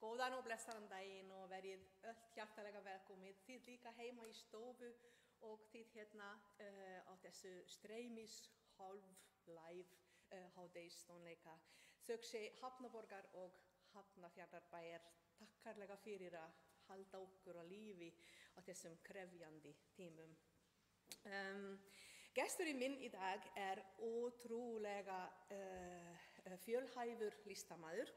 Góðan og blessaðan daginn og verið öll hjartalega velkomið. Þið líka heima í stofu og þið hérna á þessu streymis live hádegistónleika. Þökk Hafnarborgar og Hafnarfjarðarbæjar takkarlega fyrir að halda okkur á lífi á þessum krefjandi tímum. Gesturinn minn í dag ótrúlega fjölhæfur listamaður.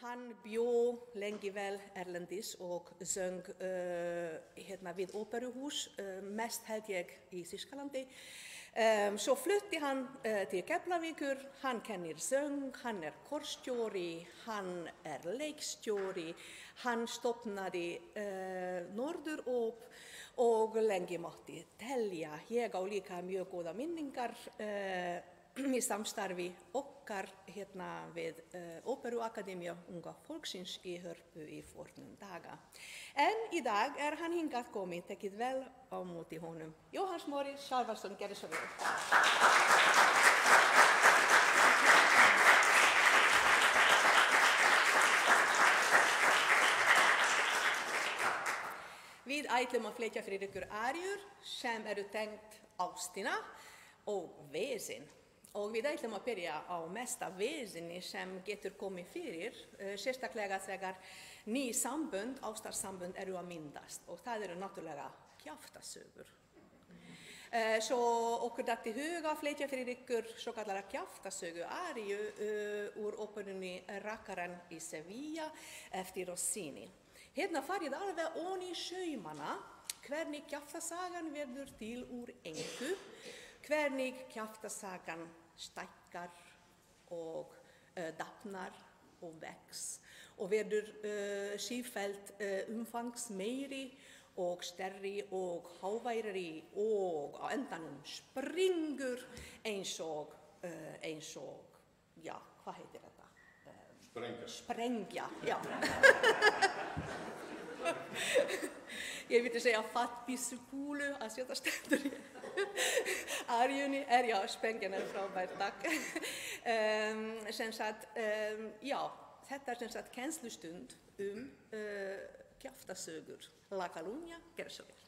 Hann bjó lengi vel erlendis og söng við óperuhús, mest held ég í Þýskalandi. Svo flutti hann til Keflavíkur, hann kennir söng, hann kórstjóri, hann leikstjóri, hann stofnaði Norðuróp og lengi mátti telja. Ég á líka mjög góða minningar í samstarfi okkar við Óperuakademíu unga fólksins í Hörpu í fornum daga. En í dag hann hingað kominn, tekið vel á móti honum. Jóhann Smári Salvarsson, gerðu svo vel. Við ætlum að flytja fyrir ykkur aríur sem tengt ástina og vesinn. Og við ætlum að byrja á mesta vesinni sem getur komið fyrir, sérstaklega þegar ný sambönd, ástarsambönd að myndast. Og það náttúrulega kjaftasögur. Svo okkur datt í huga að flytja fyrir ykkur svokallara kjaftasögu aríu úr óperunni Rakkarinn í Sevilla eftir Rossini. Hérna farið alveg ofan í saumana hvernig kjaftasagan verður til úr engu, hvernig kjaftasagan stækkar og dafnar og vex og verður sífellt umfangsmeiri og stærri og háværari og á endanum springur eins og, já, hvað heitir þetta? Sprengja, já. Ég vildi segja fattbyssukúlu að setja stendur í aríunni, já, sprengjan frábær, takk. Já, þetta sem sagt kennslustund kjaftasögur. La Calunnia, gerðu svo vel.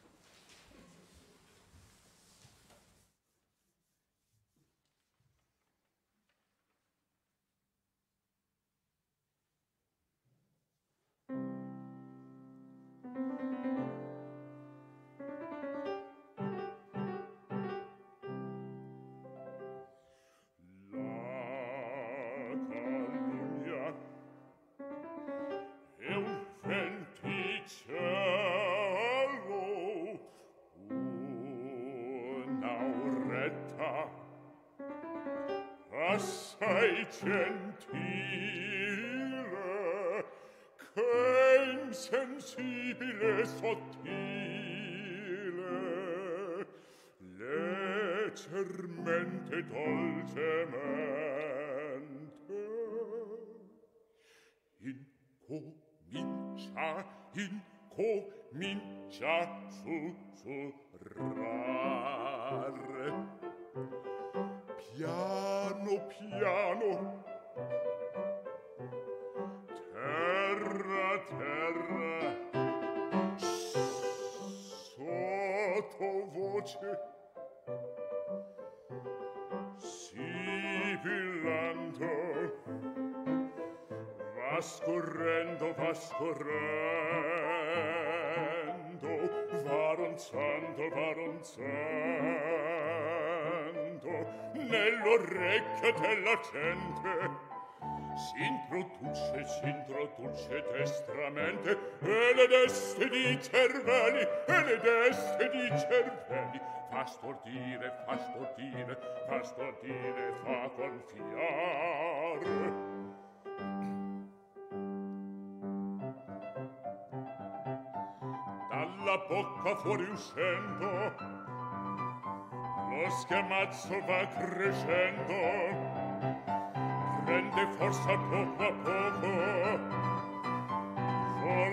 Assai gentile, che insensibile sottile, leggermente dolcemente, incomincia sussurrare. Piano, piano, terra, terra, sottovoce, sibillando, va scorrendo, va ronzando, nell'orecchio della gente s'introduce destramente e le deste di cervelli fa stordire, fa gonfiare. Dalla bocca fuori uscendo lo schiamazzo va crescendo, prende forza poco a poco,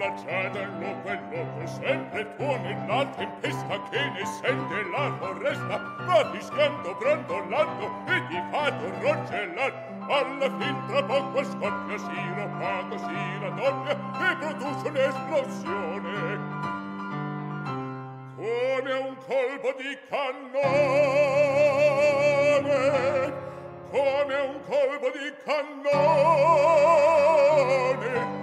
Lanciatelo quel loco, sempre tuo nella tempesta che ne sente la foresta, va rischiando, brontolando e di fatto roncelar. Alla fin tra poco scoppia, si rompago, si raddoppia e produce un'esplosione. Come un colpo di cannone, come un colpo di cannone,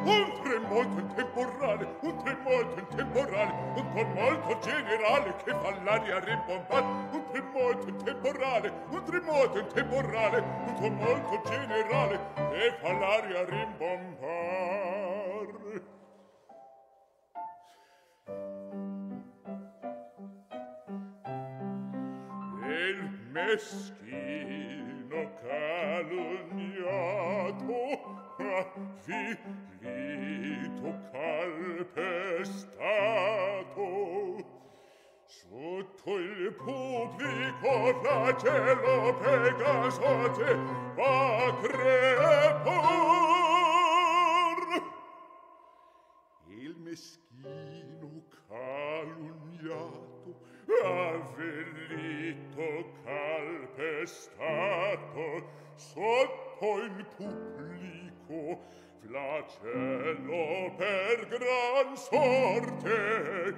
un tremoto temporale, un tremoto temporale, un tumulto generale che fa l'aria rimbombare, un tremoto temporale, un tremoto temporale, un tumulto generale che fa l'aria rimbombare. Il meschino calunniato, avvilito, calpestato, sotto il pubblico flagello Pegasote va crepar. Il meschino calunniato, avvilito, calpestato, sotto il pubblico flagello per gran sorte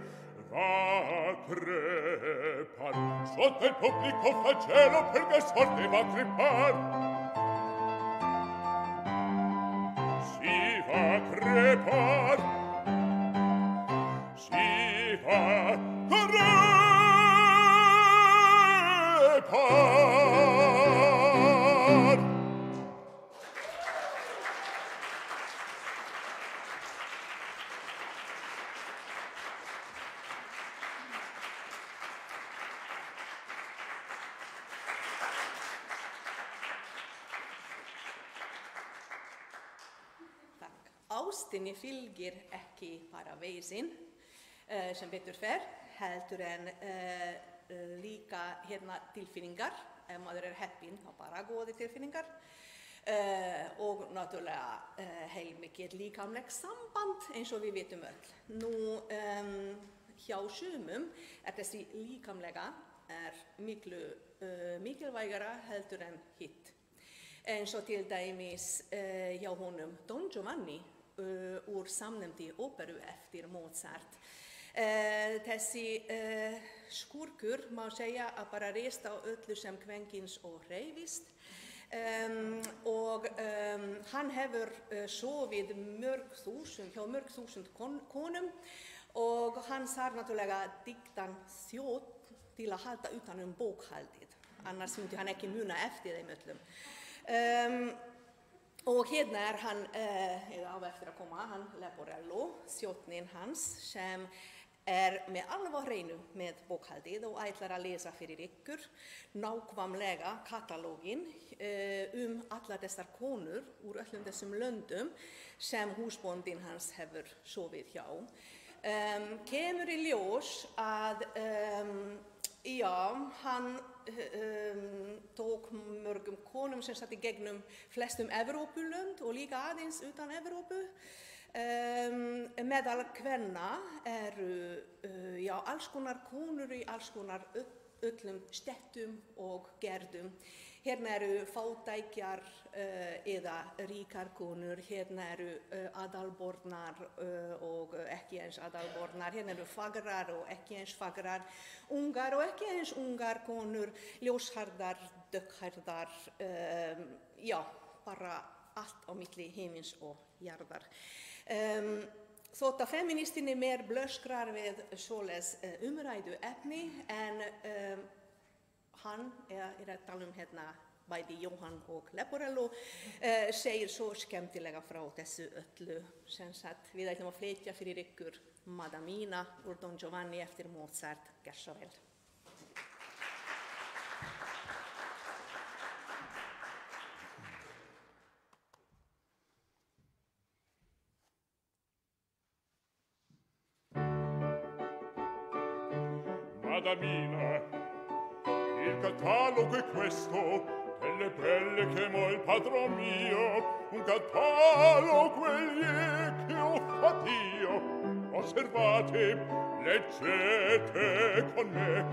va crepar. Sotto il pubblico flagello per gran sorte va crepar. Si va crepar, si va crepar. Ástinni fylgir ekki bara veisin, sem betur fer, heldur en líka tilfinningar, ef maður heppinn þá bara góði tilfinningar, og náttúrulega heilmikið líkamlegt samband eins og við vitum öll. Nú, hjá sumum þessi líkamlega miklu mikilvægara heldur en hitt. Eins og til dæmis hjá honum Don Giovanni úr samnefndi óperu eftir Mozart. Þessi skúrkur má segja að bara reist á öllu sem kvenkins og hreyfist, og hann hefur sofið hjá mörg þúsund konum, og hann þarf náttúrulega dygdan þjóð til að halda utan bókhaldið, annars myndi hann ekki muna eftir þeim öllum. Og hérna hann, eða á eftir að koma, hann Leporello, þjónninn hans, sem með alveg á hreinu með bókhaldið og ætlar að lesa fyrir ykkur nákvæmlega katalógin allar þessar konur úr öllum þessum löndum sem húsbóndinn hans hefur sofið hjá. Kemur í ljós að hann tók mörgum konum sem satt í gegnum flestum Evrópulönd og líka aðeins utan Evrópu. Meðal kvenna alls konar konur í alls konar öllum stettum og gerðum. Hérna fátækjar eða ríkar konur, hérna aðalbornar og ekki eins aðalbornar, hérna fagrar og ekki eins fagrar, ungar og ekki eins ungar konur, ljóshærðar, dökkhærðar, bara allt á milli himins og jarðar. Þótt að feministinni meir blöskrar við svoleiðis umræðu efni, en hann, að tala hérna bæði Jóhann og Leporello, segir svo skemmtilega frá þessu öllu. Sem sagt, við ætlum að flytja fyrir ykkur Madamina úr Don Giovanni eftir Mozart. Gjör svo vel. Madamina, il catalogo è questo, delle belle che mo il padron mio, un catalogo egli che ho addio. Osservate, leggete con me.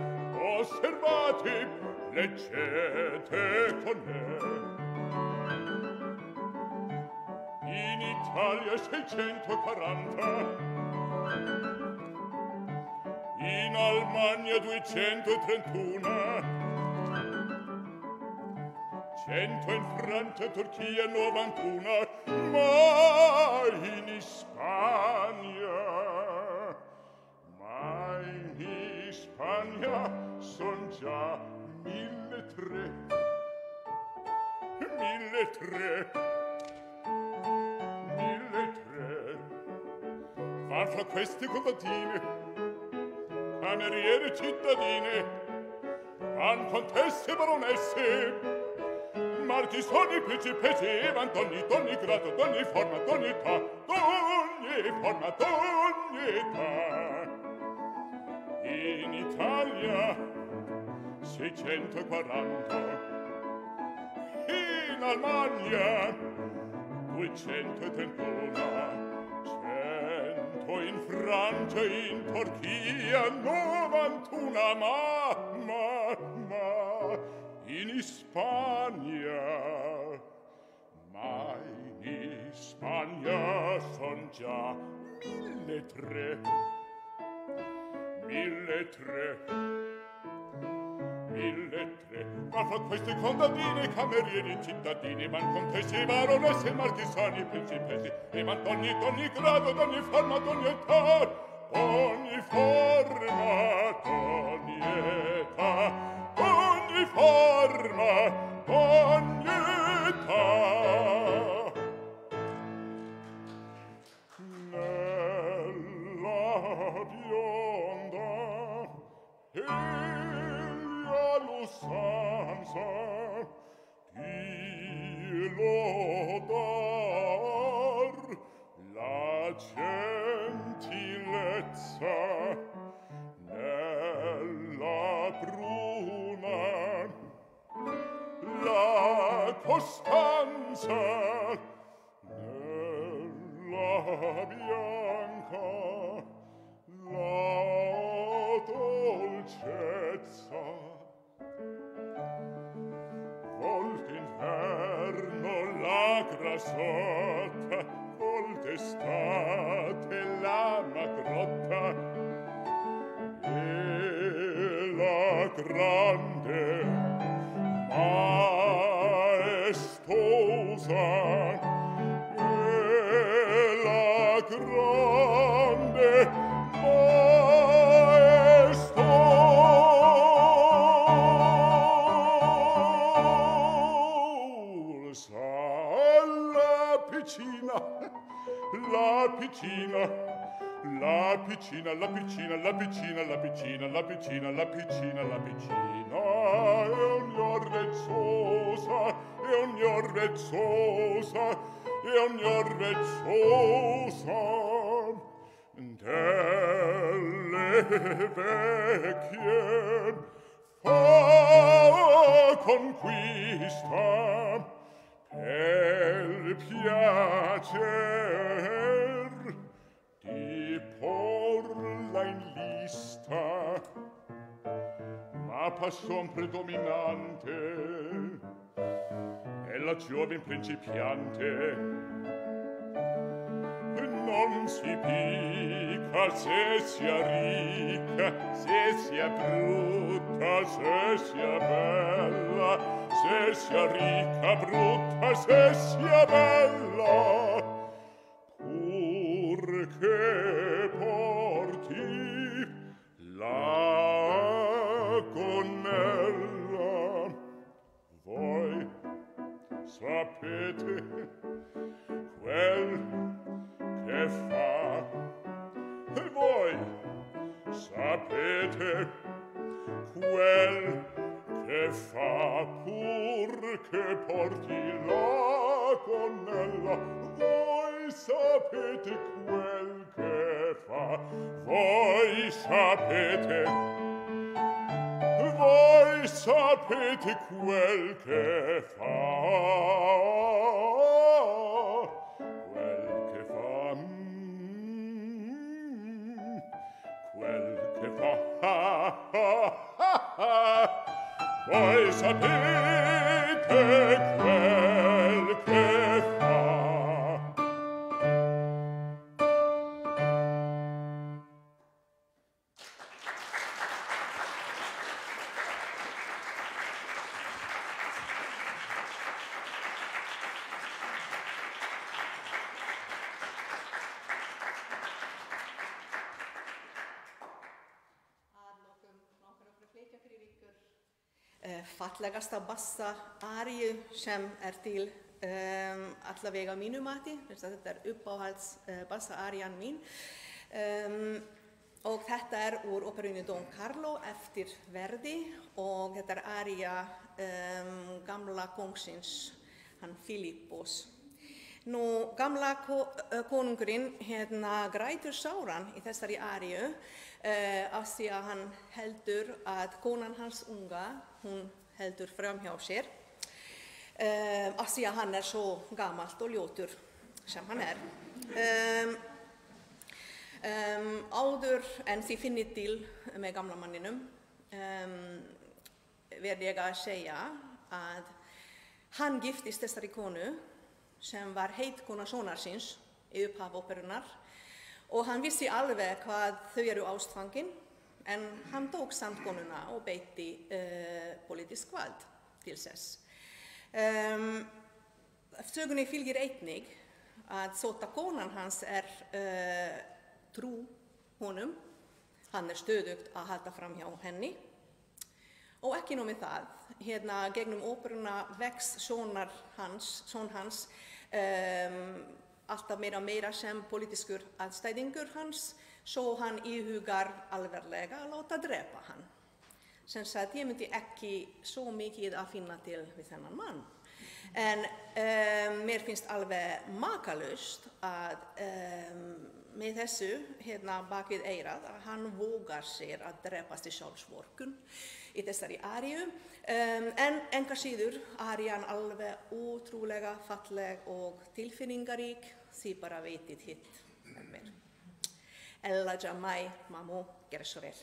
Osservate, leggete con me. In Italia 640, in Almania 231, 100 in Francia, Turchia 91, ma in Spagna son già 1.300. 1.300. Van fra queste contadine, cameriere cittadine, van contesse baronesse, marchisoni, principesse, van d'ogni grado, d'ogni forma, d'ogni età, d'ogni forma, d'ogni età. In Italia 640, in Almania 231, 100 in Francia, in Turchia 91, ma in Spagna son già 1.300. 1.300. Ma fra queste contadine, camerieri, cittadini, van contessi, baronesse, marchisani, principessi, e van d'ogni grado, d'ogni forma, d'ogni età, d'ogni forma, d'ogni età, d'ogni forma, d'ogni età. Nella bionda Elia l'usanza di lodar la gentilezza nella bruna la costanza nella bianca la dolcezza. Volte inverno la grassotta, volte estate la magrotta, e la grande maestosa, e la grande la piccina, è ognor vezzosa, delle vecchie fa conquista per piacer di porla in lista, ma passion predominante è la giovin principiante. Non si picca se sia ricca, se sia brutta, se sia bella, se sia ricca, brutta, se sia bella, pur che porti la gonnella. Voi sapete quel che fa, e voi sapete quel che fa, pur che porti la gonnella. Voi sapete quel che fa, voi sapete quel che fa, quel che fa. che fa? Voi sapete quel che fa? Fallegasta bassa-aríu sem til allavega mínu mati. Þetta uppáhalds bassa-arían mín. Og þetta úr óperunni Don Carlo eftir Verdi og þetta aría gamla kongsins, hann Filippos. Nú, gamla konungurinn grætur sáran í þessari aríu af því að hann heldur að konan hans unga, hún heldur framhjá sér af því að hann svo gamalt og ljótur sem hann áður en þið finnið til með gamla manninum verð ég að segja að hann giftist þessari konu sem var heitkona sonar síns í upphaf óperunnar og hann vissi alveg hvað þau ástfangin en hann tók samt konuna og beitti politísk vald til þess. Sögunni fylgir einnig að þótt að konan hans trú honum, hann stöðugt að halda fram hjá henni og ekki nóg með það, gegnum óperuna vex son hans alltaf meira sem politískur andstæðingur hans, svo hann íhugar alvarlega að láta drepa hann. Sem sagt, ég myndi ekki svo mikið að finna til við þennan mann. En mér finnst alveg makalaust að með þessu bak við eyrað að hann vógar sér að drepast í sjálfsvorkunn í þessari aríu. En enga síður arían alveg ótrúlega falleg og tilfinningarík, því bara veitið hitt með mér. Ella Jamai, Mamu, gerðu svo vel.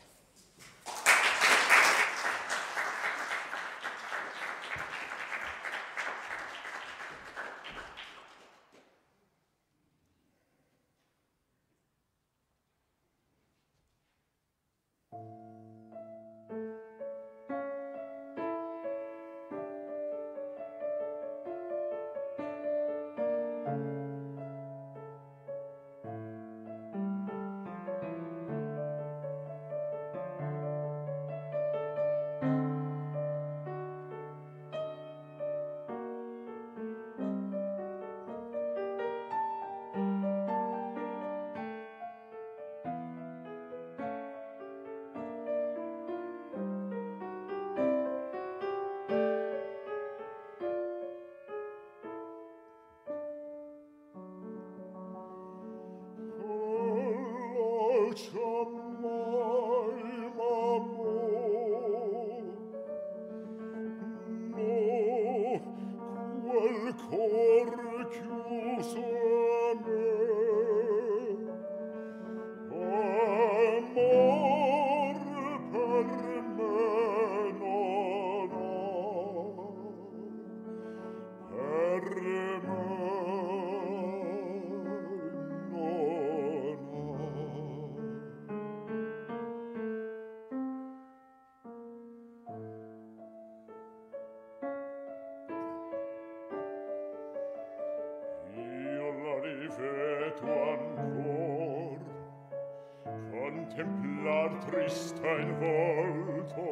Contemplar trista il volto,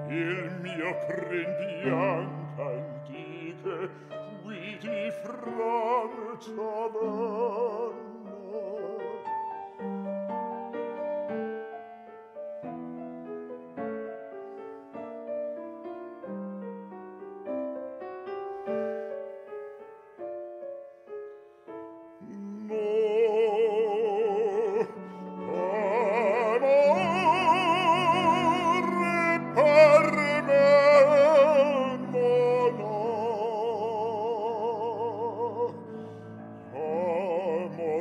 il mio crin bianca antiche, qui di Francia venne. Amor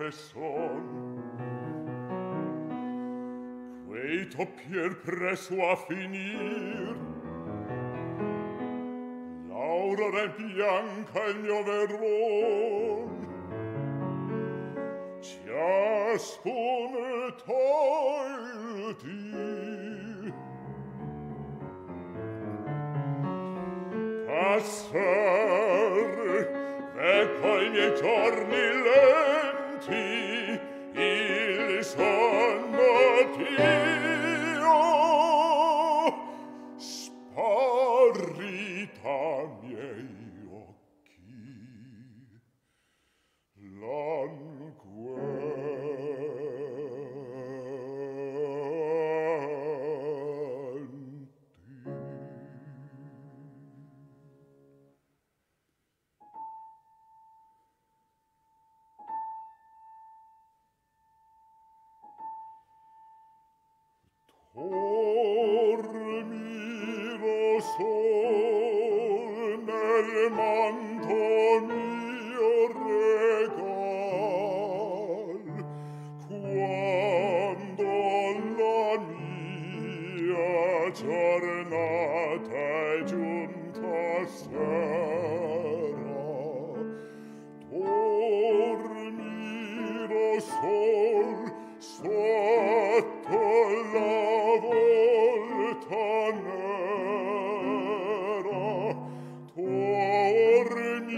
professon, quei toppier presso a finir, l'aurora è bianca il mio verrone, ciascun tolti. Passar, ecco i miei giorni lenti, il sonno Dio, sparita miei occhi, dormiro sol nel manto mio regal, quando la mia giornata è giunta sera. Dormiro sol sotto la volta nera, dormiro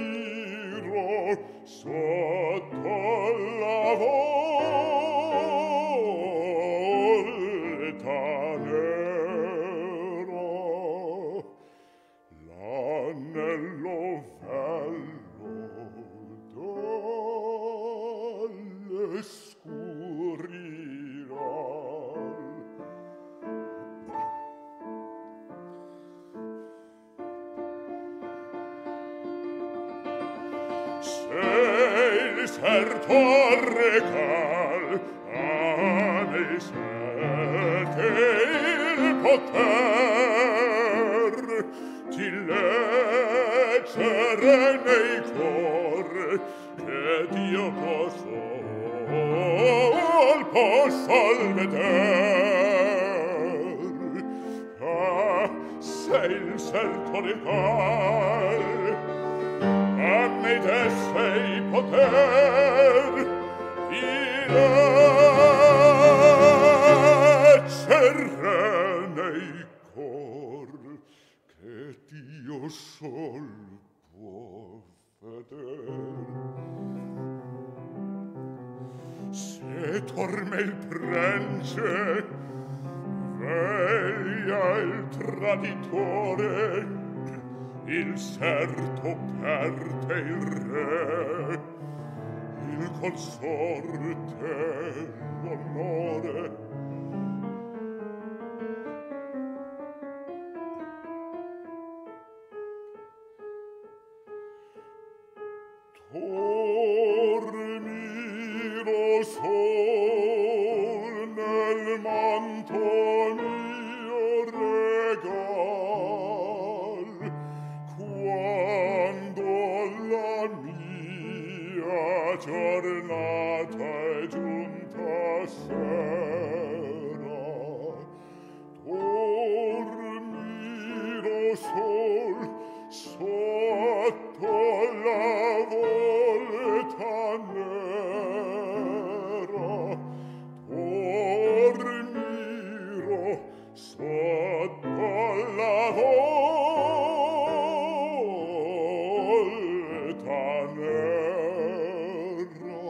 sotto la volta nera, l'anello vello dalle scuriral. Sei il serto regal, a me sete il poter di leggere nei cor che Dio posso veder. Ah, sei il serto regal, a me desse i poter di leggere nei cor che Dio sol può veder. Se torme il prence, veglia il traditore, il serto perde il re, il consorte l'onore. Dormiro sol nel manto mio regal, quando la mia giornata è giunta sera. Dormiro sol sotto la volta nera, dormiro sotto la volta nera,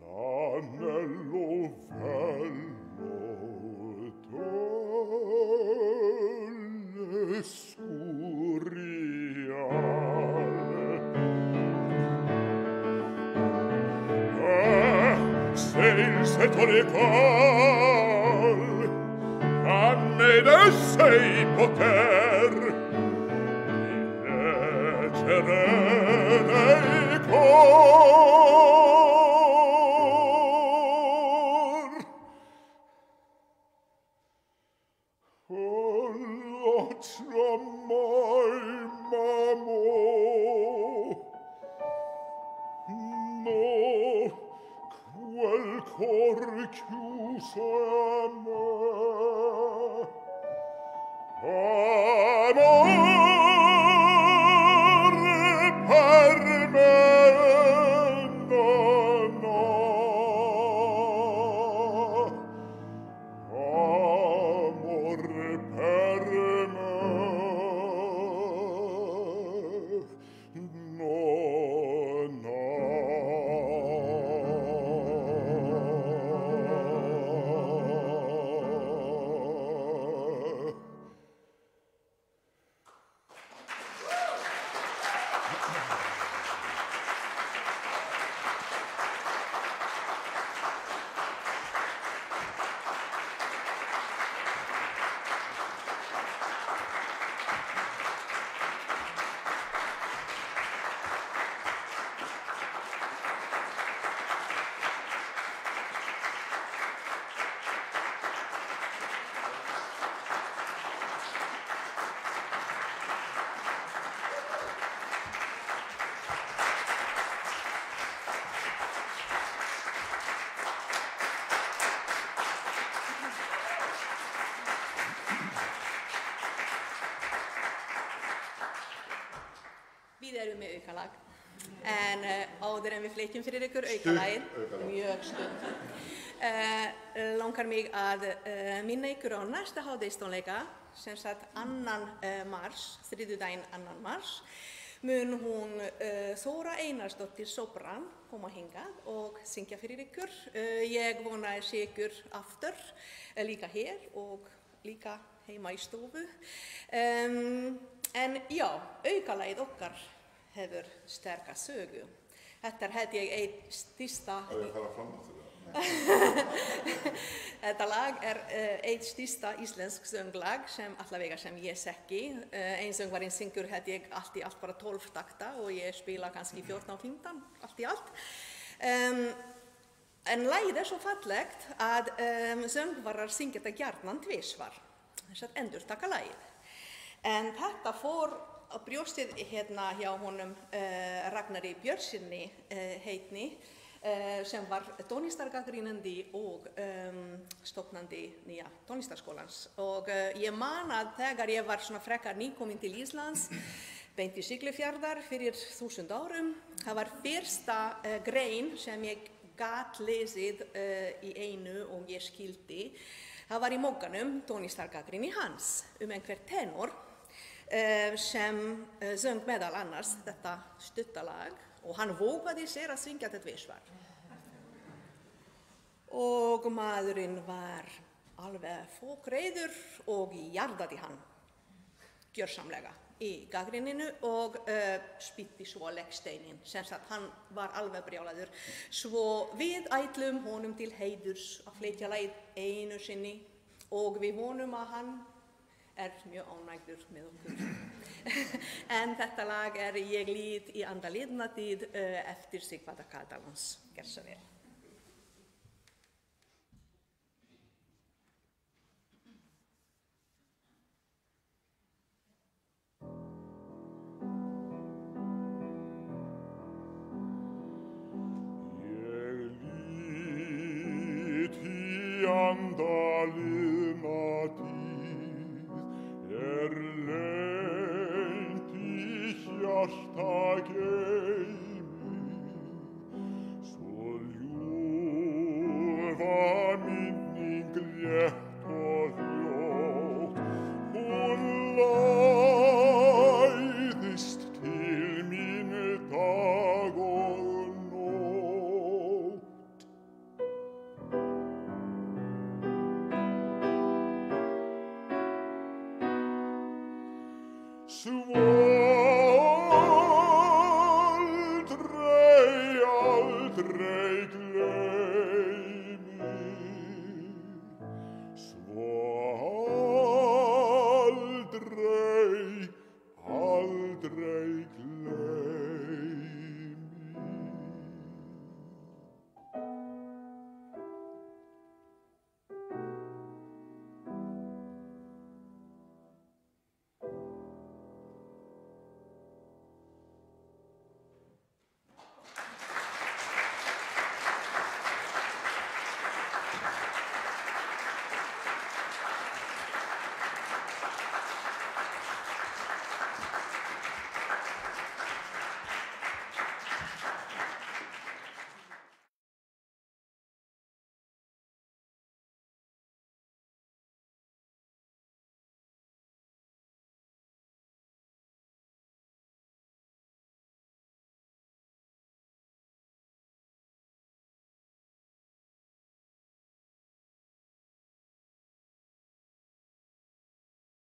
l'anello vello dalle scurial. Sei il serto regal, a me desse i poter di leggere nei cor. Allaccia mai, mamo, Við erum með aukalag, en áður en við flytjum fyrir ykkur aukalagið, mjög stutt, langar mig að minna ykkur á næsta hádegistónleika, sem sagt 2. mars, þriðjudaginn 2. mars, mun hún Þóra Einarsdóttir sopran koma hingað og syngja fyrir ykkur. Ég vona að sé ykkur aftur, líka hér og líka heima í stofu. En já, aukalagið okkar hefur sterka sögu. Þetta held ég einn stærsta... Það er að fara fram á þetta. Þetta lag einn stærsta íslensk sönglag sem allavega sem ég þekki. Ein söngvarinn syngur held ég allt í allt bara 12 takta og ég spila kannski 14-15, allt í allt. En lagið svo fallegt að söngvarar syngja þetta gjarnan tvisvar. Þess að endurtaka lagið. En þetta fór á brjóstið hérna hjá honum Ragnari Björnssyni heitni sem var tónlistargagnrýnandi og stofnandi nýja tónlistarskólans. Og ég man að þegar ég var svona frekar nýkomin til Íslands, beint í Siglufjarðar fyrir 1000 árum, það var fyrsta grein sem ég gat lesið í einu og ég skildi. Það var í Mókanum, tónlistargagnrýni hans, einhver tenor sem söng meðal annars þetta stuttalag og hann vógaði sér að syngja þetta tvisvar. Og maðurinn var alveg fokreiður og jarðaði hann gjörsamlega í gagnrýninu og spýtti svo leggsteinin, sem sagt hann var alveg brjálaður. Svo við ætlum honum til heiðurs að flytja lagið einu sinni og við vonum að hann mjög ánægður með okkur. En þetta lag ég lít í anda liðna tíð eftir Sighvatur Kjartansson. Gjörðu svo vel. Ég lít í anda liðna tíð lengt í hjarta geymi, svo ljúfa minning létt og hljótt, hún læðist til mín dag og nótt. Svo